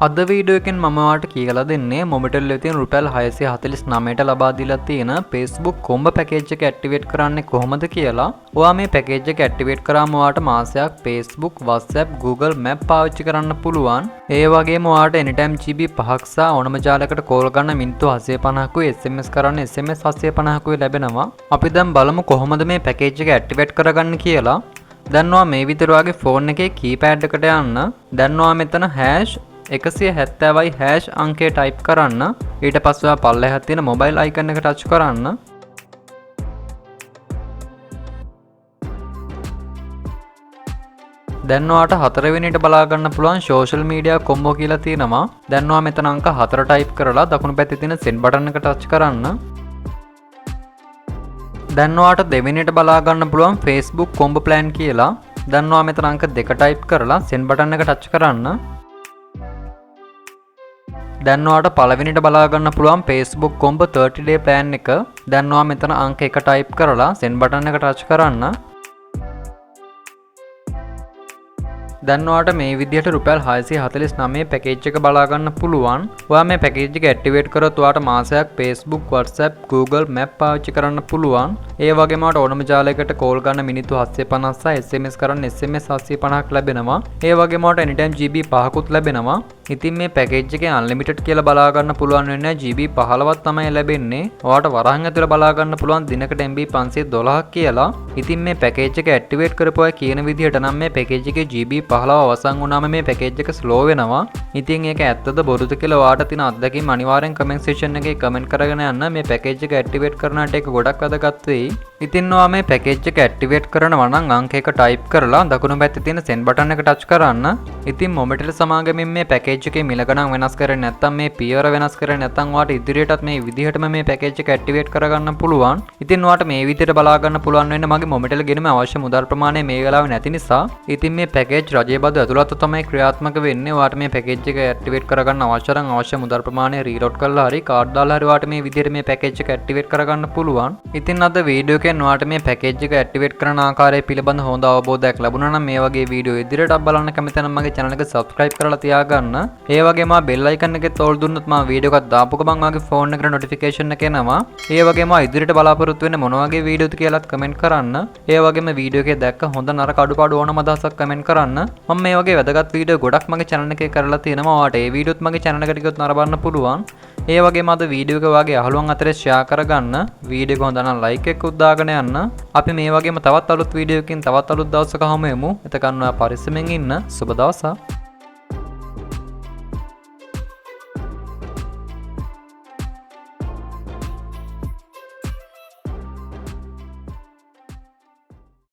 අද වීඩියෝ එකෙන් මම ඔයාලට කියලා දෙන්නේ මොබිටෙල් එකේ තියෙන රුපියල් 649ට ලබා දීලා තියෙන Facebook කොම්බ පැකේජ් එක ඇක්ටිවේට් කරන්නේ කොහොමද කියලා. ඔයා මේ පැකේජ් එක ඇක්ටිවේට් කරාම ඔයාලට මාසයක් Facebook, WhatsApp, Google Map පාවිච්චි කරන්න පුළුවන්. ඒ වගේම ඔයාලට anytime GB 5ක් සහ ඕනම ජාලයකට කෝල් ගන්න මිනිත්තු 850කුයි SMS කරන්න SMS 750කුයි ලැබෙනවා. අපි දැන් බලමු කොහොමද මේ පැකේජ් එක ඇක්ටිවේට් කරගන්නේ කියලා. දැන් ඔයා මේ විදිහට ඔයාගේ ෆෝන් එකේ කීපෑඩ් එකට යන්න. දැන් ඔයා මෙතන #170යි # අංකය ටයිප් කරන්න. ඊට පස්සේ ඔයා පල්ලෙහාට තියෙන මොබයිල් අයිකන් එක ටච් කරන්න. දැන් ඔයාට 4 වෙනිට බලා ගන්න පුළුවන් සෝෂල් මීඩියා කොම්බෝ කියලා තියෙනවා. දැන් ඔයා මෙතන අංක 4 ටයිප් කරලා දකුණු පැත්තේ තියෙන send බටන් එක ටච් කරන්න. දැන් ඔයාට දෙවෙනිට බලා ගන්න පුළුවන් Facebook කොම්බෝ ප්ලෑන් කියලා. දැන් ඔයා මෙතන අංක 2 ටයිප් කරලා send බටන් එක ටච් කරන්න. දැන් ඔයාට පළවෙනිට බලා ගන්න පුළුවන් Facebook කොම්බ 30 day plan එක. දැන් ඔයා මෙතන අංක 1 ටයිප් කරලා send බටන් එක ටච් කරන්න. දැන් ඔයාට මේ විදිහට රුපියල් 649 පැකේජ් එක බලා ගන්න පුළුවන්. ඔයා මේ පැකේජ් එක ඇක්ටිවේට් කරොත් ඔයාට මාසයක් Facebook, WhatsApp, Google Map පාවිච්චි කරන්න පුළුවන්. ඒ වගේම ඔයාට ඕනම ජාලයකට කෝල් ගන්න මිනිත්තු 750 සහ SMS කරන්න SMS 750ක් ලැබෙනවා. ඒ වගේම ඔයාට anytime GB 5කුත් ලැබෙනවා. ඉතින් මේ පැකේජ් එකේ unlimited කියලා බලා ගන්න පුළුවන් වෙන්නේ GB 15ක් තමයි ලැබෙන්නේ. ඔයාට වරහන් ඇතුළේ බලා ගන්න පුළුවන් දිනකට MB 512ක් කියලා. ඉතින් මේ පැකේජ් එක ඇක්ටිවේට් කරපුවා කියන විදිහට නම් මේ පැකේජ් එකේ GB 15 අවසන් වුණාම මේ පැකේජ් එක ස්ලෝ වෙනවා. ඉතින් ඒක ඇත්තද බොරුද කියලා ඔයාට තියෙන අත්දැකීම් අනිවාර්යෙන් කමෙන්ට් සෙක්ෂන් එකේ කමෙන්ට් කරගෙන යන්න. මේ පැකේජ් එක ඇක්ටිවේට් කරනාට ඒක ගොඩක් වැදගත් වෙයි. ඉතින් ඔයා මේ පැකේජ් එක ඇක්ටිවේට් කරනවා නම් අංක 1 ටයිප් කරලා දකුණු පැත්තේ තියෙන send බටන් එක ටච් කරන්න. ඉතින් මොබිටෙල් සමාගමෙන් මේ පැකේජ් එකේ මිල ගණන් වෙනස් කරන්නේ නැත්නම් මේ පියවර වෙනස් කරන්නේ නැත්නම් ඔයාට ඉදිරියටත් මේ විදිහටම මේ පැකේජ් එක ඇක්ටිවේට් කරගන්න පුළුවන්. ඉතින් ඔයාට මේ විදිහට බලා ගන්න පුළුවන් වෙන්නේ මගේ මොබිටෙල් ගෙනම අවශ්‍ය මුදල් ප්‍රමාණය මේ වෙලාවේ නැති නිසා. ඉතින් මේ පැකේජ් රජයේ බදු ඇතුළත තමයි ක්‍රියාත්මක වෙන්නේ. ඔයාට මේ පැකේජ් එක ඇක්ටිවේට් කරගන්න අවශ්‍ය නම් අවශ්‍ය මුදල් ප්‍රමාණය රීලෝඩ් කරලා හරි කාඩ් දාලා හරි ඔයාට මේ විදිහට මේ පැකේජ් එක ඇක්ටිවේට් කරගන්න පුළුවන්. ඉතින් අද වීඩියෝ එකෙන් ඔයාට මේ පැකේජ් එක ඇක්ටිවේට් කරන ආකාරය පිළිබඳ හොඳ අවබෝධයක් ලැබුණා නම් මේ වගේ වීඩියෝ ඉදිරියටත් බලන්න කැමති නම් මගේ channel එක subscribe කරලා තියාගන්න. ඒ වගේම බෙල් අයිකන් එකේ තෝල් දුන්නොත් මම වීඩියෝ එකක් දාපු ගමන් ඔයාගේ ෆෝන් එකට notification එක එනවා. ඒ වගේම ඉදිරියට බලාපොරොත්තු වෙන්නේ මොන වගේ වීඩියෝද කියලාත් කමෙන්ට් කරන්න. ඒ වගේම වීඩියෝ එකේ දැක්ක හොඳ නරක අඩුපාඩු ඕනම අදහසක් කමෙන්ට් කරන්න. මම මේ වගේ වැදගත් වීඩියෝ ගොඩක් මගේ channel එකේ කරලා තියෙනවා. ඔයාට ඒ වීඩියෝත් මගේ channel එකට ගියොත් නරඹන්න පුළුවන්. ඒ වගේම අද වීඩියෝ එක ඔයාගේ අහලුවන් අතරේ share කරගන්න. වීඩියෝ එක හොඳ නම් like එකක් උදාගෙන යන්න. අපි මේ වගේම තවත් අලුත් වීඩියෝ එකකින් තවත් අලුත් දවසක හමු වෙමු. එතකන් ඔයා පරිස්සමෙන් ඉන්න. සුබ දවසක්.